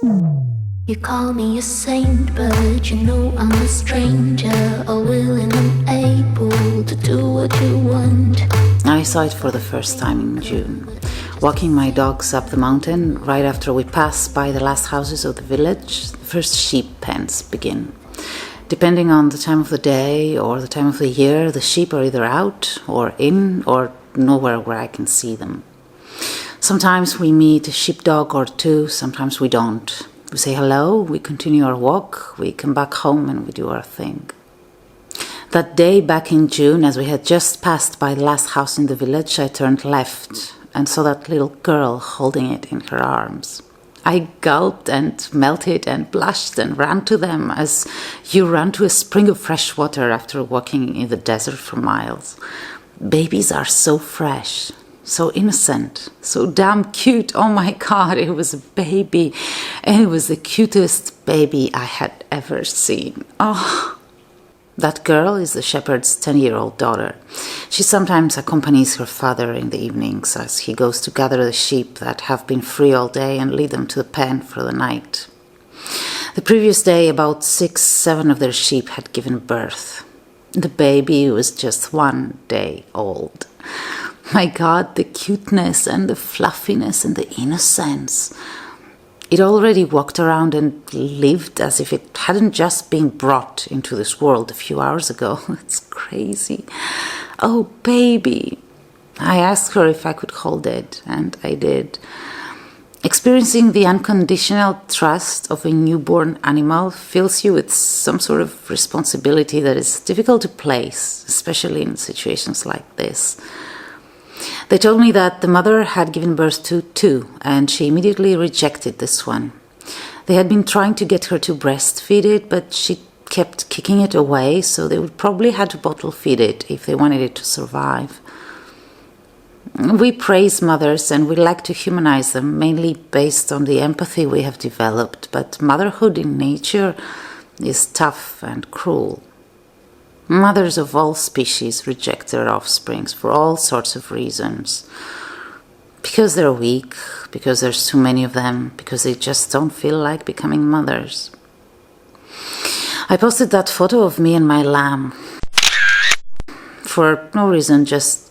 You call me a saint, but you know I'm a stranger, all willing and able to do what you want. I saw it for the first time in June, walking my dogs up the mountain. Right after we pass by the last houses of the village, the first sheep pens begin. Depending on the time of the day or the time of the year, the sheep are either out or in or nowhere where I can see them. Sometimes we meet a sheepdog or two, sometimes we don't. We say hello, we continue our walk, we come back home and we do our thing. That day back in June, as we had just passed by the last house in the village, I turned left and saw that little girl holding it in her arms. I gulped and melted and blushed and ran to them as you run to a spring of fresh water after walking in the desert for miles. Babies are so fresh, so innocent, so damn cute. Oh my God, it was a baby. And it was the cutest baby I had ever seen. Oh, that girl is the shepherd's 10-year-old daughter. She sometimes accompanies her father in the evenings as he goes to gather the sheep that have been free all day and lead them to the pen for the night. The previous day, about 6-7 of their sheep had given birth. The baby was just 1 day old. My God, the cuteness and the fluffiness and the innocence. It already walked around and lived as if it hadn't just been brought into this world a few hours ago. It's crazy. Oh, baby. I asked her if I could hold it, and I did. Experiencing the unconditional trust of a newborn animal fills you with some sort of responsibility that is difficult to place, especially in situations like this. They told me that the mother had given birth to 2, and she immediately rejected this one. They had been trying to get her to breastfeed it, but she kept kicking it away, so they would probably have to bottle feed it if they wanted it to survive. We praise mothers and we like to humanize them, mainly based on the empathy we have developed, but motherhood in nature is tough and cruel. Mothers of all species reject their offsprings for all sorts of reasons. Because they're weak, because there's too many of them, because they just don't feel like becoming mothers. I posted that photo of me and my lamb. For no reason, just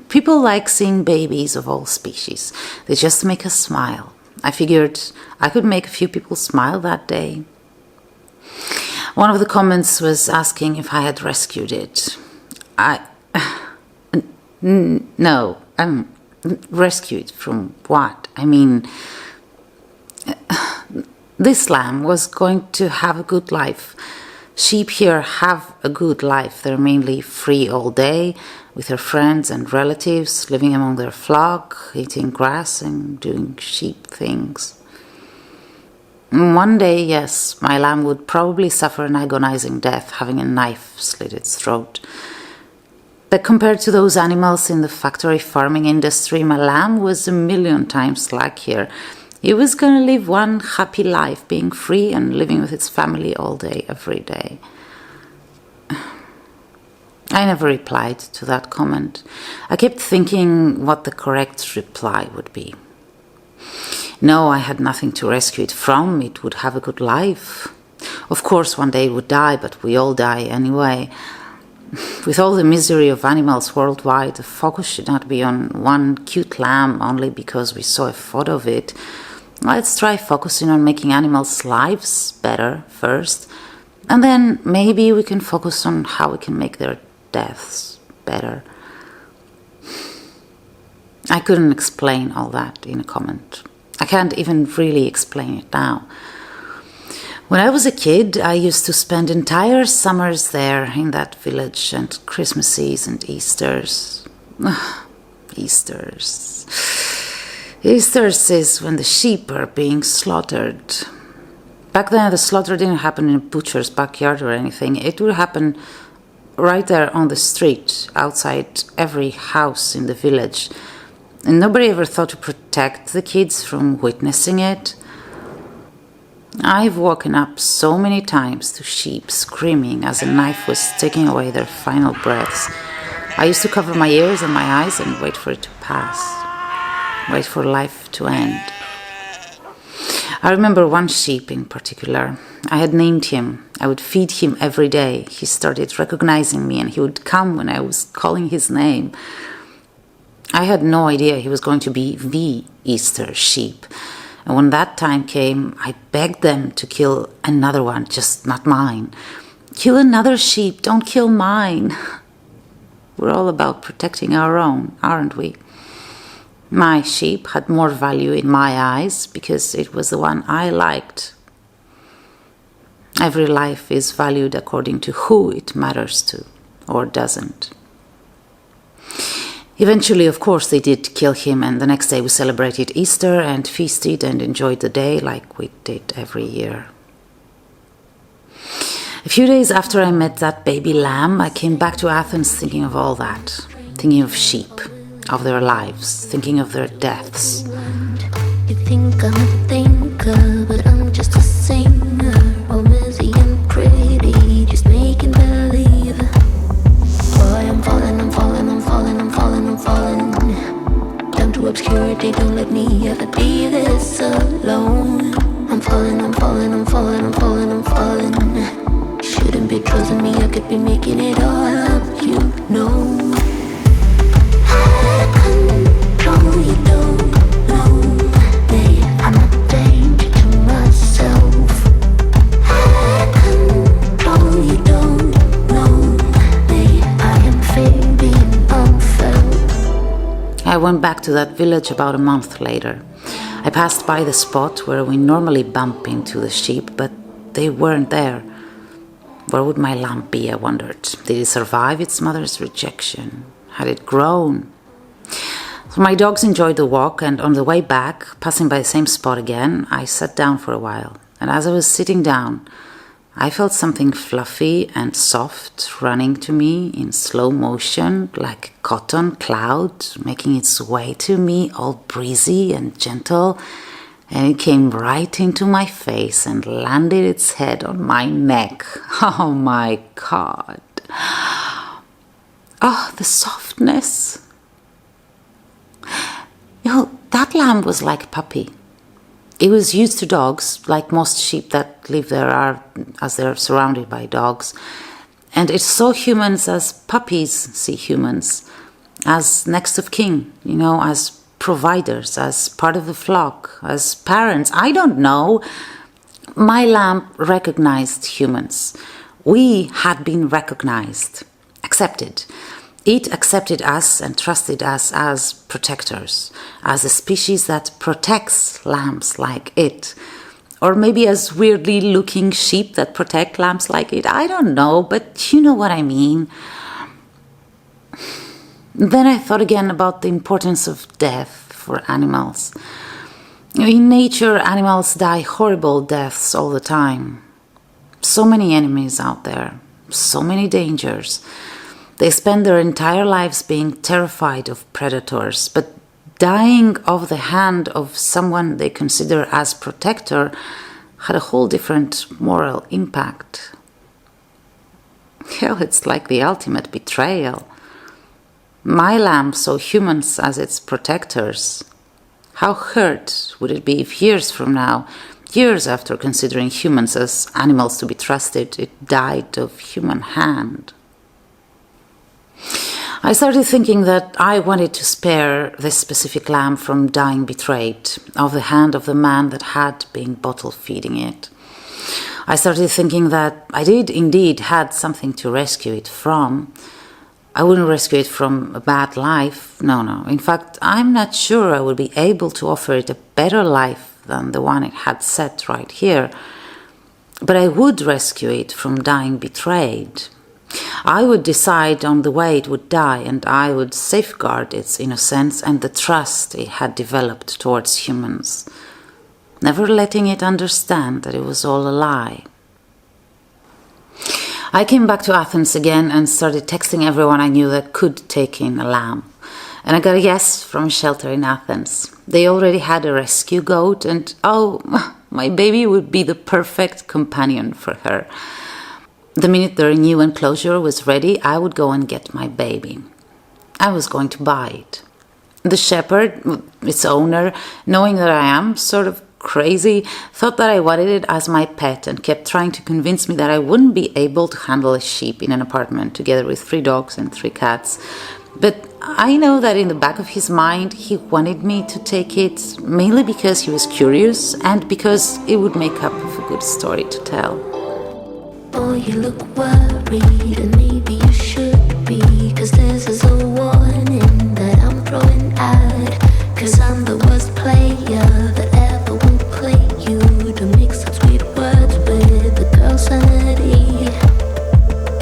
people like seeing babies of all species. They just make us smile. I figured I could make a few people smile that day. One of the comments was asking if I had rescued it. No, rescued from what? I mean, this lamb was going to have a good life. Sheep here have a good life. They're mainly free all day with their friends and relatives, living among their flock, eating grass and doing sheep things. One day, yes, my lamb would probably suffer an agonizing death, having a knife slit its throat. But compared to those animals in the factory farming industry, my lamb was 1,000,000 times luckier. It was going to live one happy life, being free and living with its family all day, every day. I never replied to that comment. I kept thinking what the correct reply would be. No, I had nothing to rescue it from. It would have a good life. Of course, one day it would die, but we all die anyway. With all the misery of animals worldwide, the focus should not be on one cute lamb only because we saw a photo of it. Let's try focusing on making animals' lives better first, and then maybe we can focus on how we can make their deaths better. I couldn't explain all that in a comment. I can't even really explain it now. When I was a kid, I used to spend entire summers there in that village, and Christmases and Easters. Easters. Easters is when the sheep are being slaughtered. Back then, the slaughter didn't happen in a butcher's backyard or anything. It would happen right there on the street, outside every house in the village. And nobody ever thought to protect the kids from witnessing it. I've woken up so many times to sheep screaming as a knife was taking away their final breaths. I used to cover my ears and my eyes and wait for it to pass. Wait for life to end. I remember one sheep in particular. I had named him. I would feed him every day. He started recognizing me and he would come when I was calling his name. I had no idea he was going to be the Easter sheep. And when that time came, I begged them to kill another one, just not mine. Kill another sheep, don't kill mine. We're all about protecting our own, aren't we? My sheep had more value in my eyes because it was the one I liked. Every life is valued according to who it matters to, or doesn't. Eventually, of course, they did kill him, and the next day we celebrated Easter and feasted and enjoyed the day like we did every year. A few days after I met that baby lamb, I came back to Athens thinking of all that, thinking of sheep, of their lives, thinking of their deaths. You think I'm a thinker, but I'm just a singer, all busy and pretty, just making believe. Boy, I'm falling, I'm falling, I'm falling, I'm falling, I'm falling down to obscurity. Don't let me ever be this alone. I'm falling, I'm falling, I'm falling, I'm falling, I'm falling. Shouldn't be trusting me, I could be making it all up, you know. I control, you don't know me. I'm a danger to myself. I control, you don't know me. I am fading unfelt. I went back to that village about a month later. I passed by the spot where we normally bump into the sheep, but they weren't there. Where would my lamb be, I wondered? Did it survive its mother's rejection? Had it grown? So my dogs enjoyed the walk, and on the way back, passing by the same spot again, I sat down for a while. And as I was sitting down, I felt something fluffy and soft running to me in slow motion, like a cotton cloud, making its way to me, all breezy and gentle. And it came right into my face and landed its head on my neck. Oh my God. Oh, the softness. You know, that lamb was like a puppy. It was used to dogs, like most sheep that live there are, as they're surrounded by dogs. And it saw humans as puppies see humans, as next of kin, you know, as providers, as part of the flock, as parents. I don't know. My lamb recognized humans. We had been recognized, accepted. It accepted us and trusted us as protectors, as a species that protects lambs like it. Or maybe as weirdly looking sheep that protect lambs like it. I don't know, but you know what I mean. Then I thought again about the importance of death for animals. In nature, animals die horrible deaths all the time. So many enemies out there, so many dangers. They spend their entire lives being terrified of predators, but dying of the hand of someone they consider as protector had a whole different moral impact. Hell, it's like the ultimate betrayal. My lamb saw humans as its protectors. How hurt would it be if years from now, years after considering humans as animals to be trusted, it died of human hand? I started thinking that I wanted to spare this specific lamb from dying betrayed, of the hand of the man that had been bottle feeding it. I started thinking that I did indeed had something to rescue it from. I wouldn't rescue it from a bad life, no. In fact, I'm not sure I would be able to offer it a better life than the one it had set right here. But I would rescue it from dying betrayed. I would decide on the way it would die, and I would safeguard its innocence and the trust it had developed towards humans, never letting it understand that it was all a lie. I came back to Athens again and started texting everyone I knew that could take in a lamb. And I got a yes from a shelter in Athens. They already had a rescue goat, and my baby would be the perfect companion for her. The minute their new enclosure was ready, I would go and get my baby. I was going to buy it. The shepherd, its owner, knowing that I am sort of crazy, thought that I wanted it as my pet and kept trying to convince me that I wouldn't be able to handle a sheep in an apartment together with 3 dogs and 3 cats. But I know that in the back of his mind, he wanted me to take it mainly because he was curious and because it would make up of a good story to tell. Boy, you look worried, and maybe you should be, 'cause this is a warning that I'm throwing out, 'cause I'm the worst player that ever will play you, to mix up sweet words with the girl's sanity.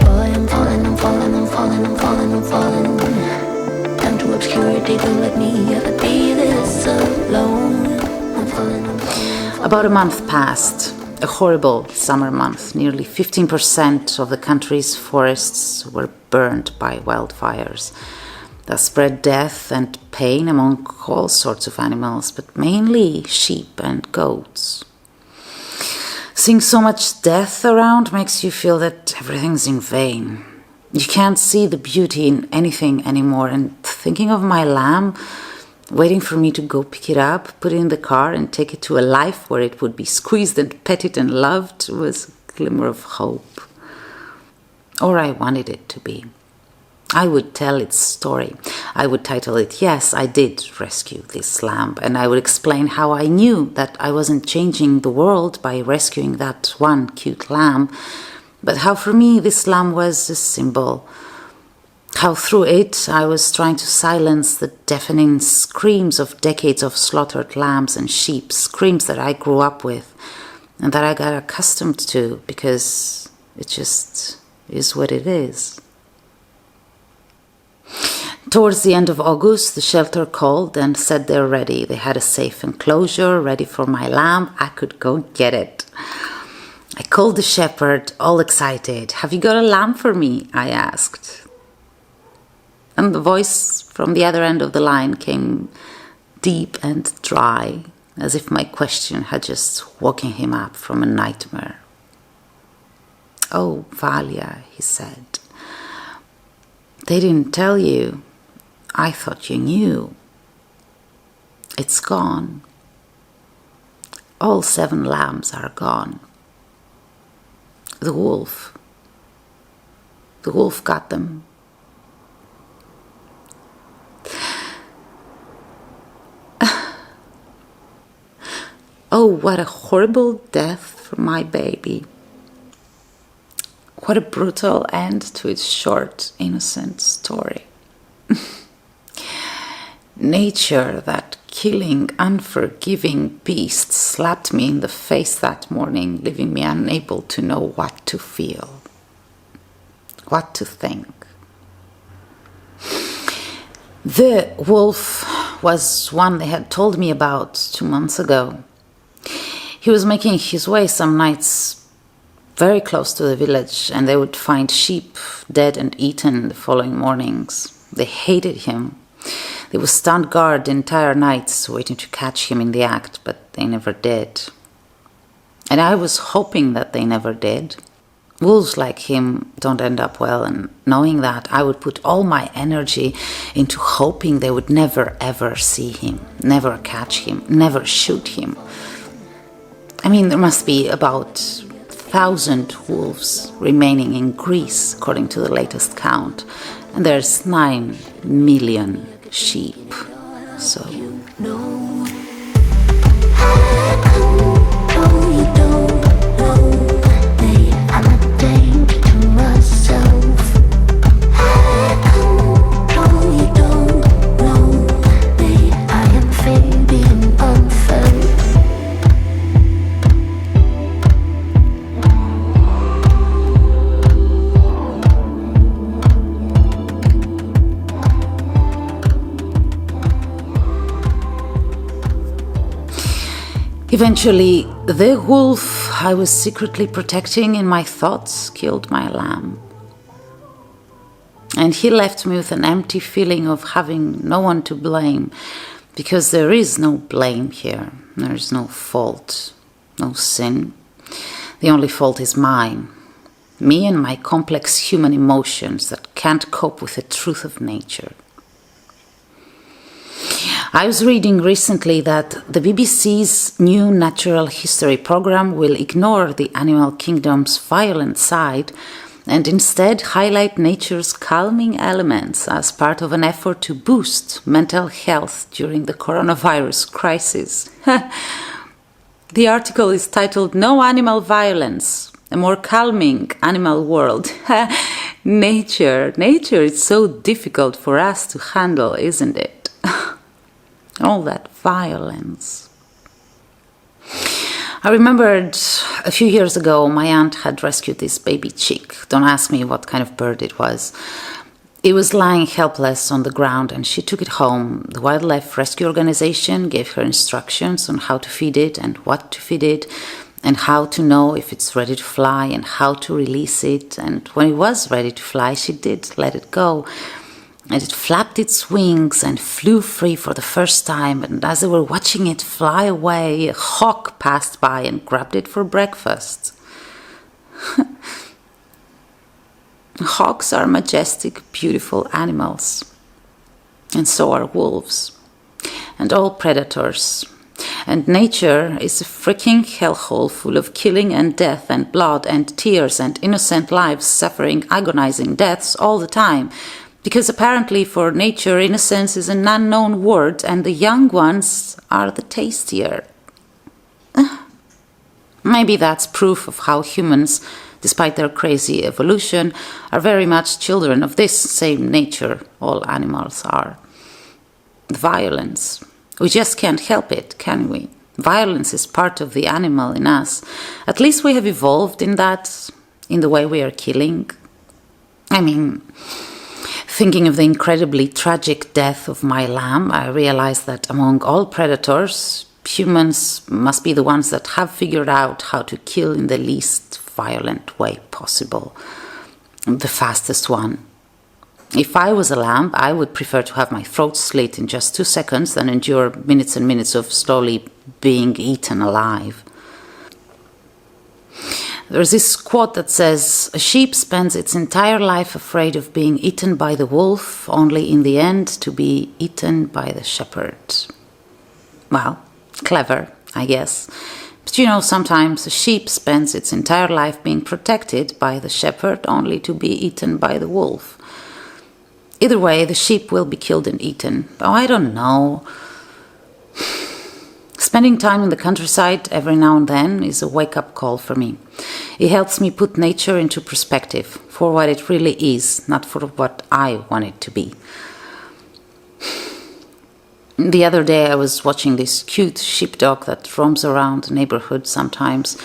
Boy, I'm falling, I'm falling, I'm falling, I'm falling, I'm falling down to obscurity. Don't let me ever be this alone. I'm falling, I'm falling. About a month passed. A horrible summer month. Nearly 15% of the country's forests were burned by wildfires that spread death and pain among all sorts of animals, but mainly sheep and goats. Seeing so much death around makes you feel that everything's in vain. You can't see the beauty in anything anymore, and thinking of my lamb waiting for me to go pick it up, put it in the car, and take it to a life where it would be squeezed and petted and loved was a glimmer of hope. Or I wanted it to be. I would tell its story. I would title it, "Yes, I did rescue this lamb," and I would explain how I knew that I wasn't changing the world by rescuing that one cute lamb, but how for me this lamb was a symbol. How through it I was trying to silence the deafening screams of decades of slaughtered lambs and sheep, screams that I grew up with and that I got accustomed to because it just is what it is. Towards the end of August, the shelter called and said they're ready. They had a safe enclosure ready for my lamb. I could go get it. I called the shepherd, all excited. "Have you got a lamb for me?" I asked. And the voice from the other end of the line came deep and dry, as if my question had just woken him up from a nightmare. "Oh, Valia," he said. "They didn't tell you. I thought you knew. It's gone. All 7 lambs are gone. The wolf got them." Oh, what a horrible death for my baby. What a brutal end to its short, innocent story. Nature, that killing, unforgiving beast, slapped me in the face that morning, leaving me unable to know what to feel, what to think. The wolf was one they had told me about 2 months ago. He was making his way some nights very close to the village, and they would find sheep dead and eaten the following mornings. They hated him. They would stand guard entire nights waiting to catch him in the act, but they never did. And I was hoping that they never did. Wolves like him don't end up well, and knowing that, I would put all my energy into hoping they would never ever see him, never catch him, never shoot him. I mean, there must be about 1,000 wolves remaining in Greece, according to the latest count, and there's 9 million sheep. So eventually, the wolf I was secretly protecting in my thoughts killed my lamb. And he left me with an empty feeling of having no one to blame, because there is no blame here. There is no fault, no sin. The only fault is mine. Me and my complex human emotions that can't cope with the truth of nature. I was reading recently that the BBC's new natural history program will ignore the animal kingdom's violent side and instead highlight nature's calming elements as part of an effort to boost mental health during the coronavirus crisis. The article is titled "No Animal Violence, a More Calming Animal World." Nature is so difficult for us to handle, isn't it? All that violence. I remembered a few years ago my aunt had rescued this baby chick. Don't ask me what kind of bird it was. It was lying helpless on the ground and she took it home. The wildlife rescue organization gave her instructions on how to feed it and what to feed it and how to know if it's ready to fly and how to release it. And when it was ready to fly, she did let it go. And it flapped its wings and flew free for the first time. And as they were watching it fly away, a hawk passed by and grabbed it for breakfast. Hawks are majestic, beautiful animals. And so are wolves. And all predators. And nature is a freaking hellhole full of killing and death and blood and tears and innocent lives suffering agonizing deaths all the time. Because apparently for nature, innocence is an unknown word and the young ones are the tastier. Maybe that's proof of how humans, despite their crazy evolution, are very much children of this same nature all animals are. Violence. We just can't help it, can we? Violence is part of the animal in us. At least we have evolved in that, in the way we are killing. I mean, thinking of the incredibly tragic death of my lamb, I realized that among all predators, humans must be the ones that have figured out how to kill in the least violent way possible. The fastest one. If I was a lamb, I would prefer to have my throat slit in just 2 seconds than endure minutes and minutes of slowly being eaten alive. There's this quote that says, "A sheep spends its entire life afraid of being eaten by the wolf, only in the end to be eaten by the shepherd." Well, clever, I guess. But you know, sometimes a sheep spends its entire life being protected by the shepherd, only to be eaten by the wolf. Either way, the sheep will be killed and eaten. Oh, I don't know. Spending time in the countryside every now and then is a wake-up call for me. It helps me put nature into perspective for what it really is, not for what I want it to be. The other day I was watching this cute sheepdog that roams around the neighborhood sometimes.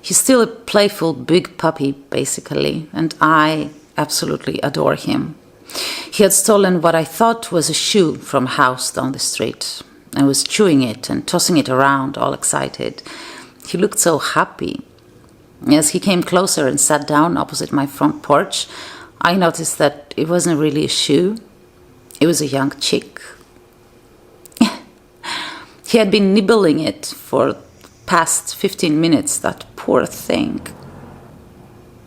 He's still a playful big puppy, basically, and I absolutely adore him. He had stolen what I thought was a shoe from a house down the street. I was chewing it and tossing it around, all excited. He looked so happy. As he came closer and sat down opposite my front porch, I noticed that it wasn't really a shoe. It was a young chick. He had been nibbling it for the past 15 minutes, that poor thing.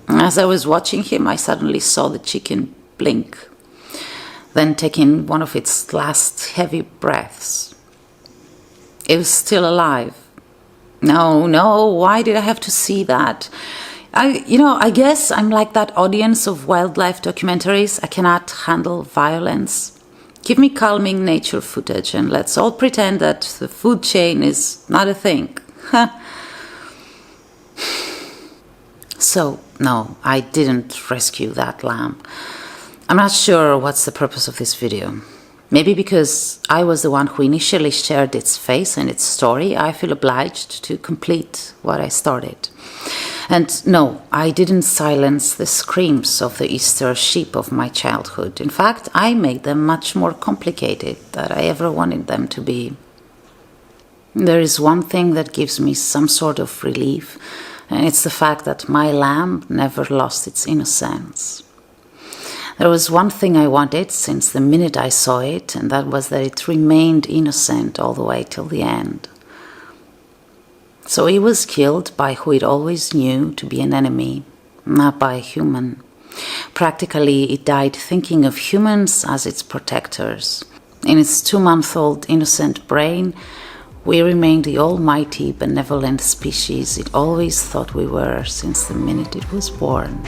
As I was watching him, I suddenly saw the chicken blink, then taking one of its last heavy breaths. It was still alive. No, why did I have to see that? I guess I'm like that audience of wildlife documentaries. I cannot handle violence. Give me calming nature footage and let's all pretend that the food chain is not a thing. So, no, I didn't rescue that lamb. I'm not sure what's the purpose of this video. Maybe because I was the one who initially shared its face and its story, I feel obliged to complete what I started. And no, I didn't silence the screams of the Easter sheep of my childhood. In fact, I made them much more complicated than I ever wanted them to be. There is one thing that gives me some sort of relief, and it's the fact that my lamb never lost its innocence. There was one thing I wanted since the minute I saw it, and that was that it remained innocent all the way till the end. So it was killed by who it always knew to be an enemy, not by a human. Practically, it died thinking of humans as its protectors. In its 2-month-old innocent brain, we remain the almighty, benevolent species it always thought we were since the minute it was born.